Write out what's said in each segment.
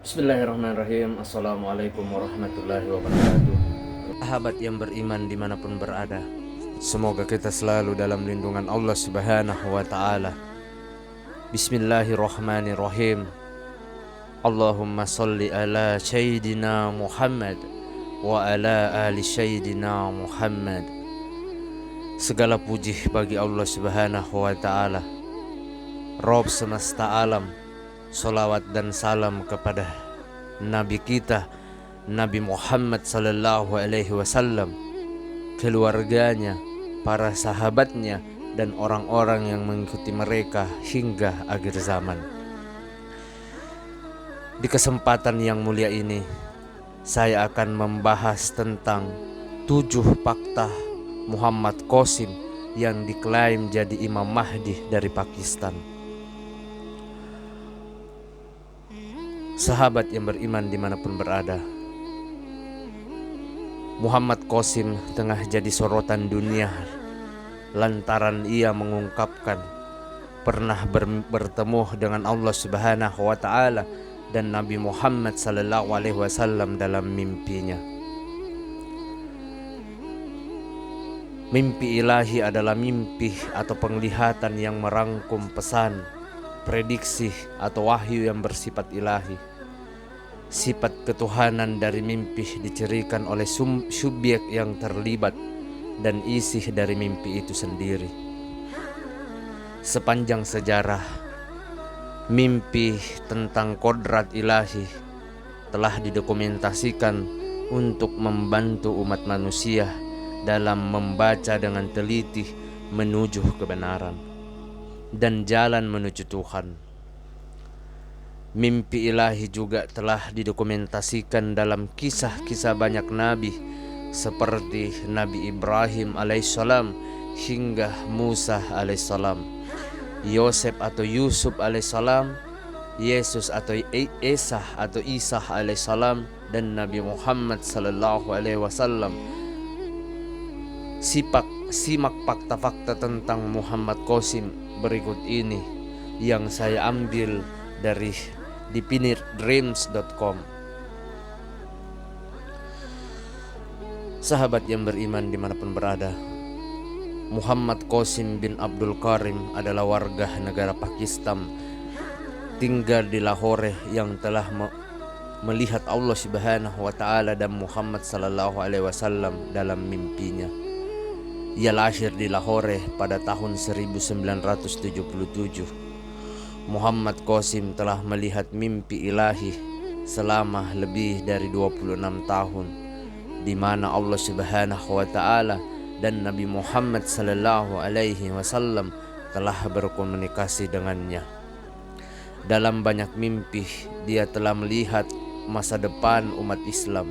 Bismillahirrahmanirrahim. Assalamualaikum warahmatullahi wabarakatuh. Sahabat yang beriman dimanapun berada, semoga kita selalu dalam lindungan Allah subhanahu wa ta'ala. Bismillahirrahmanirrahim. Allahumma salli ala Sayyidina Muhammad wa ala ali Sayyidina Muhammad. Segala puji bagi Allah subhanahu wa ta'ala, Rabb semesta alam. Salawat dan salam kepada Nabi kita, Nabi Muhammad sallallahu alaihi wasallam, keluarganya, para sahabatnya, dan orang-orang yang mengikuti mereka hingga akhir zaman. Di kesempatan yang mulia ini, saya akan membahas tentang 7 fakta Muhammad Qasim yang diklaim jadi Imam Mahdi dari Pakistan. Sahabat yang beriman dimanapun berada, Muhammad Qasim tengah jadi sorotan dunia lantaran ia mengungkapkan pernah bertemu dengan Allah subhanahu wa ta'ala dan Nabi Muhammad sallallahu alaihi wasallam dalam mimpinya. Mimpi ilahi adalah mimpi atau penglihatan yang merangkum pesan, prediksi atau wahyu yang bersifat ilahi. Sifat ketuhanan dari mimpi dicirikan oleh subjek yang terlibat dan isi dari mimpi itu sendiri. Sepanjang sejarah, mimpi tentang kodrat ilahi telah didokumentasikan untuk membantu umat manusia dalam membaca dengan teliti menuju kebenaran dan jalan menuju Tuhan. Mimpi ilahi juga telah didokumentasikan dalam kisah-kisah banyak nabi seperti Nabi Ibrahim alaihissalam hingga Musa alaihissalam, Yosef atau Yusuf alaihissalam, Yesus atau Isa atau Isa alaihissalam, dan Nabi Muhammad sallallahu alaihi wasallam. Simak fakta-fakta tentang Muhammad Qasim berikut ini yang saya ambil dari dipinirdreams.com. Sahabat yang beriman dimanapun berada, Muhammad Qasim bin Abdul Karim adalah warga negara Pakistan, tinggal di Lahore, yang telah melihat Allah subhanahu wa ta'ala dan Muhammad sallallahu alaihi wasallam dalam mimpinya. Ia lahir di Lahore pada tahun 1977. Muhammad Qasim telah melihat mimpi ilahi selama lebih dari 26 tahun, di mana Allah subhanahu wa ta'ala dan Nabi Muhammad sallallahu alaihi wasallam telah berkomunikasi dengannya. Dalam banyak mimpi, dia telah melihat masa depan umat Islam,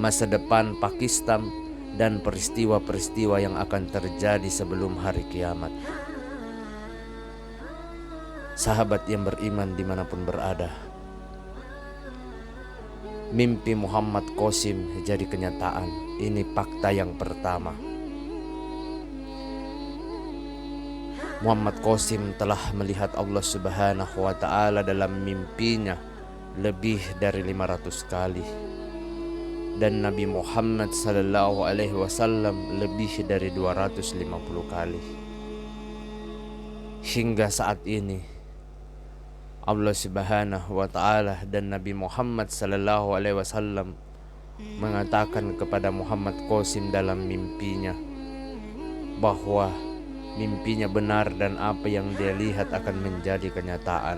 masa depan Pakistan, dan peristiwa-peristiwa yang akan terjadi sebelum hari kiamat. Sahabat yang beriman dimanapun berada, mimpi Muhammad Qasim jadi kenyataan. Ini fakta yang pertama. Muhammad Qasim telah melihat Allah subhanahu wa ta'ala dalam mimpinya lebih dari 500 kali, dan Nabi Muhammad sallallahu alaihi wasallam lebih dari 250 kali. Hingga saat ini Allah subhanahu wa ta'ala dan Nabi Muhammad sallallahu alaihi wasallam mengatakan kepada Muhammad Qasim dalam mimpinya bahwa mimpinya benar dan apa yang dia lihat akan menjadi kenyataan,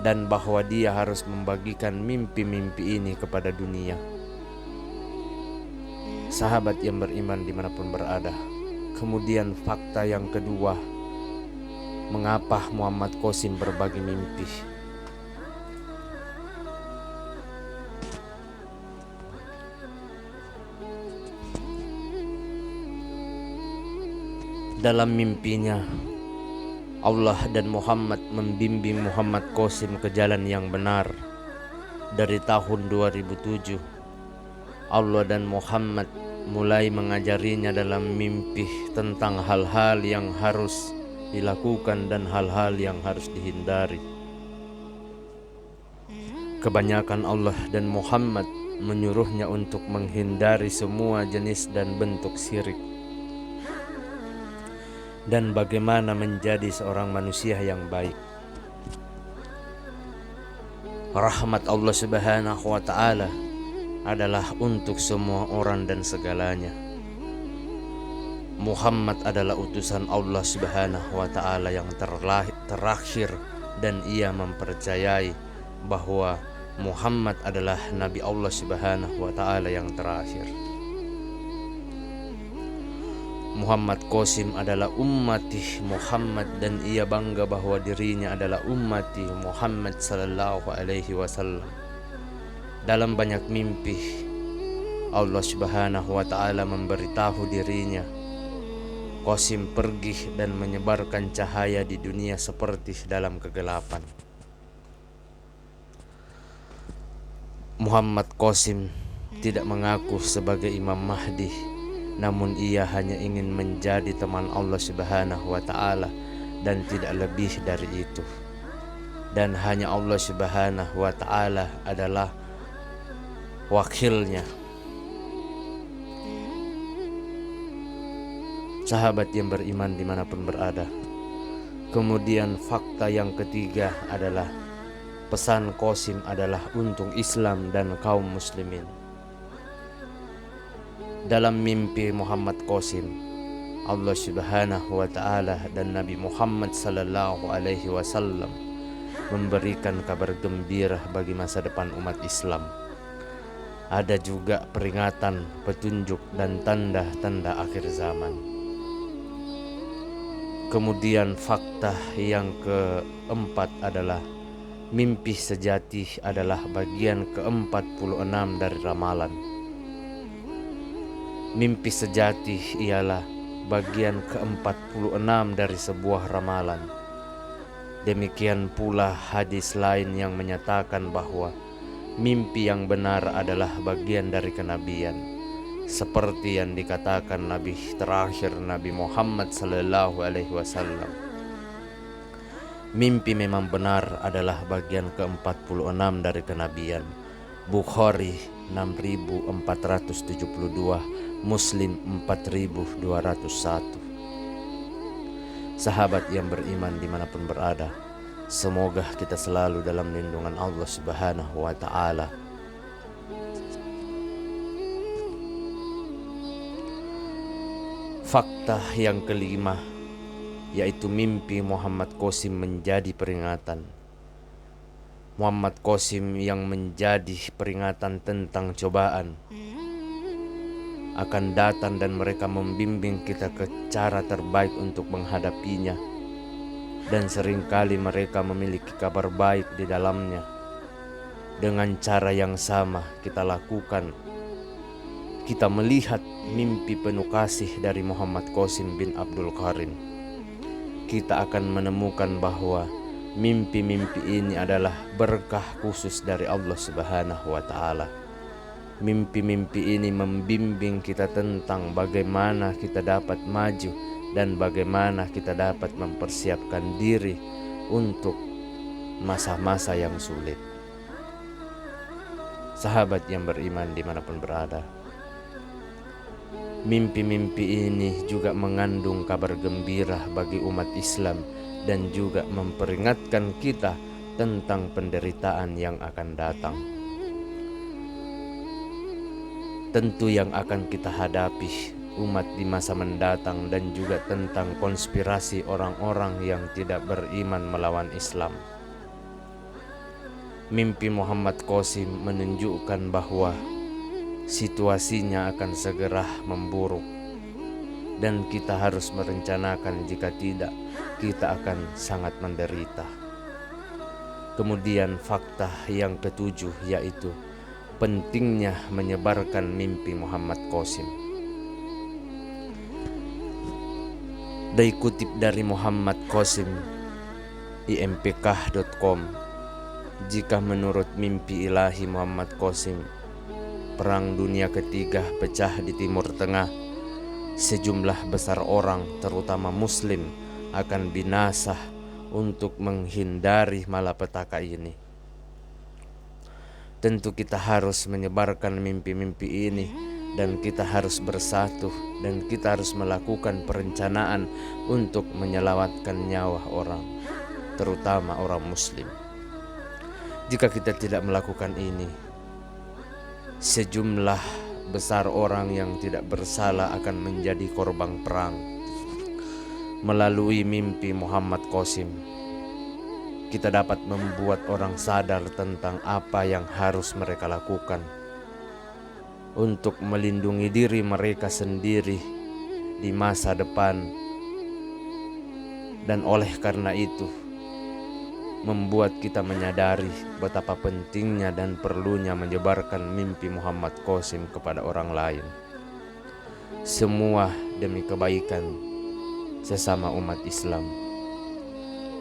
dan bahwa dia harus membagikan mimpi-mimpi ini kepada dunia. Sahabat yang beriman dimanapun berada, kemudian fakta yang kedua, mengapa Muhammad Qasim berbagi mimpi? Dalam mimpinya, Allah dan Muhammad membimbing Muhammad Qasim ke jalan yang benar. Dari tahun 2007, Allah dan Muhammad mulai mengajarinya dalam mimpi tentang hal-hal yang harus dilakukan dan hal-hal yang harus dihindari. Kebanyakan Allah dan Muhammad menyuruhnya untuk menghindari semua jenis dan bentuk syirik, dan bagaimana menjadi seorang manusia yang baik. Rahmat Allah Subhanahu wa Ta'ala adalah untuk semua orang dan segalanya. Muhammad adalah utusan Allah Subhanahu wa Ta'ala yang terakhir, dan ia mempercayai bahwa Muhammad adalah Nabi Allah Subhanahu wa Ta'ala yang terakhir. Muhammad Qasim adalah ummati Muhammad, dan ia bangga bahwa dirinya adalah ummati Muhammad sallallahu alaihi wasallam. Dalam banyak mimpi, Allah Subhanahu wa Ta'ala memberitahu dirinya, Qasim pergi dan menyebarkan cahaya di dunia seperti dalam kegelapan. Muhammad Qasim tidak mengaku sebagai Imam Mahdi, namun ia hanya ingin menjadi teman Allah Subhanahu wa Ta'ala dan tidak lebih dari itu. Dan hanya Allah Subhanahu wa Ta'ala adalah wakilnya. Sahabat yang beriman dimanapun berada. Kemudian fakta yang ketiga adalah pesan Qasim adalah untuk Islam dan kaum muslimin. Dalam mimpi Muhammad Qasim, Allah Subhanahu wa Ta'ala dan Nabi Muhammad sallallahu alaihi wasallam memberikan kabar gembira bagi masa depan umat Islam. Ada juga peringatan, petunjuk dan tanda-tanda akhir zaman. Kemudian fakta yang keempat adalah mimpi sejati adalah bagian ke-46 dari ramalan. Mimpi sejati ialah bagian ke-46 dari sebuah ramalan. Demikian pula hadis lain yang menyatakan bahwa mimpi yang benar adalah bagian dari kenabian, seperti yang dikatakan Nabi terakhir Nabi Muhammad sallallahu alaihi wasallam. Mimpi memang benar adalah bagian ke-46 dari kenabian. Bukhari 6472, Muslim 4201. Sahabat yang beriman dimanapun berada, semoga kita selalu dalam lindungan Allah Subhanahu wa Ta'ala. Fakta yang kelima, yaitu mimpi Muhammad Qasim menjadi peringatan. Muhammad Qasim yang menjadi peringatan tentang cobaan akan datang, dan mereka membimbing kita ke cara terbaik untuk menghadapinya, dan seringkali mereka memiliki kabar baik di dalamnya. Dengan cara yang sama kita lakukan, kita melihat mimpi penuh kasih dari Muhammad Qasim bin Abdul Karim, kita akan menemukan bahwa mimpi-mimpi ini adalah berkah khusus dari Allah Subhanahu wa Ta'ala. Mimpi-mimpi ini membimbing kita tentang bagaimana kita dapat maju dan bagaimana kita dapat mempersiapkan diri untuk masa-masa yang sulit. Sahabat yang beriman dimanapun berada, mimpi-mimpi ini juga mengandung kabar gembira bagi umat Islam dan juga memperingatkan kita tentang penderitaan yang akan datang. Tentu yang akan kita hadapi umat di masa mendatang, dan juga tentang konspirasi orang-orang yang tidak beriman melawan Islam. Mimpi Muhammad Qasim menunjukkan bahwa situasinya akan segera memburuk, dan kita harus merencanakan, jika tidak kita akan sangat menderita. Kemudian fakta yang ketujuh, yaitu pentingnya menyebarkan mimpi Muhammad Qasim. Dikutip dari Muhammad Qasim impk.com, jika menurut mimpi ilahi Muhammad Qasim, Perang Dunia Ketiga pecah di Timur Tengah. Sejumlah besar orang, terutama Muslim, akan binasa untuk menghindari malapetaka ini. Tentu kita harus menyebarkan mimpi-mimpi ini, dan kita harus bersatu, dan kita harus melakukan perencanaan untuk menyelamatkan nyawa orang, terutama orang muslim. Jika kita tidak melakukan ini, sejumlah besar orang yang tidak bersalah akan menjadi korban perang. Melalui mimpi Muhammad Qasim, kita dapat membuat orang sadar tentang apa yang harus mereka lakukan untuk melindungi diri mereka sendiri di masa depan. Dan oleh karena itu, membuat kita menyadari betapa pentingnya dan perlunya menyebarkan mimpi Muhammad Qasim kepada orang lain. Semua demi kebaikan sesama umat Islam,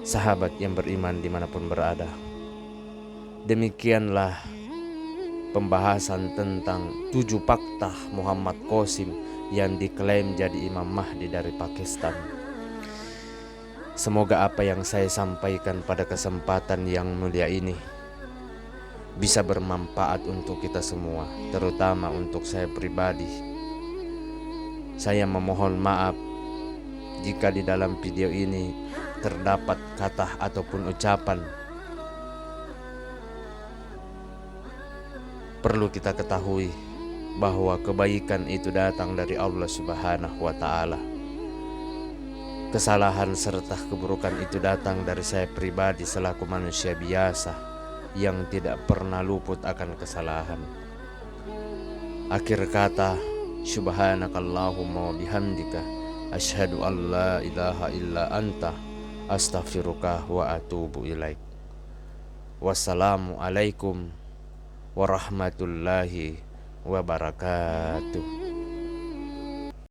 sahabat yang beriman dimanapun berada. Demikianlah pembahasan tentang 7 fakta Muhammad Qasim yang diklaim jadi Imam Mahdi dari Pakistan. Semoga apa yang saya sampaikan pada kesempatan yang mulia ini bisa bermanfaat untuk kita semua, terutama untuk saya pribadi. Saya memohon maaf jika di dalam video ini terdapat kata ataupun ucapan. Perlu kita ketahui bahwa kebaikan itu datang dari Allah Subhanahu wa Ta'ala. Kesalahan serta keburukan itu datang dari saya pribadi selaku manusia biasa yang tidak pernah luput akan kesalahan. Akhir kata, subhanakallahumma wa bihamdika asyhadu an la ilaha illa anta astaghfiruka wa atubu ilaik. Wassalamualaikum warahmatullahi wabarakatuh.